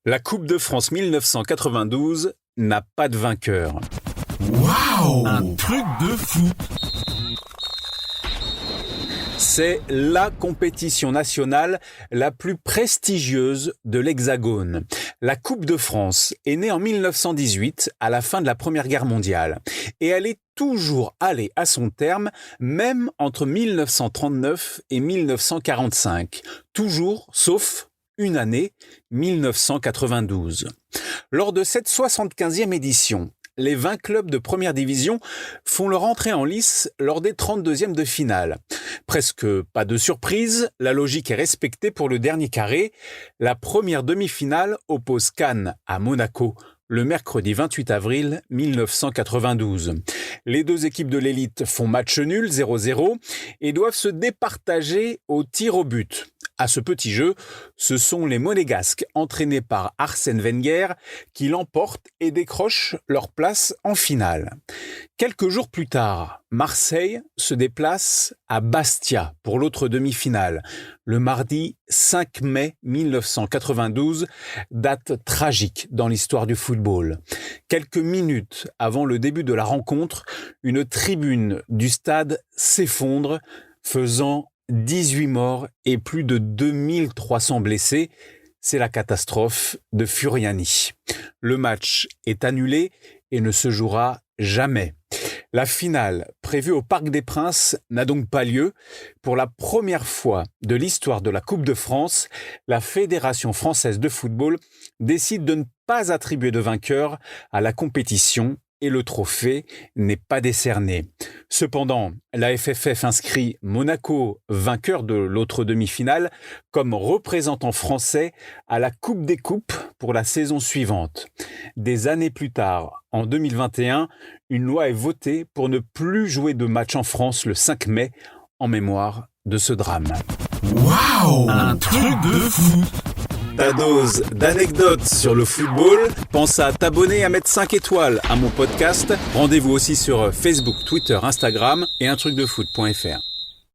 La Coupe de France 1992 n'a pas de vainqueur. Waouh! Un truc de fou! C'est la compétition nationale la plus prestigieuse de l'Hexagone. La Coupe de France est née en 1918, à la fin de la Première Guerre mondiale. Et elle est toujours allée à son terme, même entre 1939 et 1945. Toujours, sauf une année, 1992. Lors de cette 75e édition, les 20 clubs de première division font leur entrée en lice lors des 32e de finale. Presque pas de surprise, la logique est respectée pour le dernier carré. La première demi-finale oppose Cannes à Monaco le mercredi 28 avril 1992. Les deux équipes de l'élite font match nul 0-0 et doivent se départager au tir au but. À ce petit jeu, ce sont les Monégasques, entraînés par Arsène Wenger, qui l'emportent et décrochent leur place en finale. Quelques jours plus tard, Marseille se déplace à Bastia pour l'autre demi-finale, le mardi 5 mai 1992, date tragique dans l'histoire du football. Quelques minutes avant le début de la rencontre, une tribune du stade s'effondre, faisant 18 morts et plus de 2300 blessés. C'est la catastrophe de Furiani. Le match est annulé et ne se jouera jamais. La finale, prévue au Parc des Princes, n'a donc pas lieu. Pour la première fois de l'histoire de la Coupe de France, la Fédération française de football décide de ne pas attribuer de vainqueur à la compétition et le trophée n'est pas décerné. Cependant, la FFF inscrit Monaco, vainqueur de l'autre demi-finale, comme représentant français à la Coupe des Coupes pour la saison suivante. Des années plus tard, en 2021, une loi est votée pour ne plus jouer de match en France le 5 mai, en mémoire de ce drame. Waouh! Un truc de fou! Ta dose d'anecdotes sur le football. Pense à t'abonner et à mettre 5 étoiles à mon podcast. Rendez-vous aussi sur Facebook, Twitter, Instagram et untrucdefoot.fr.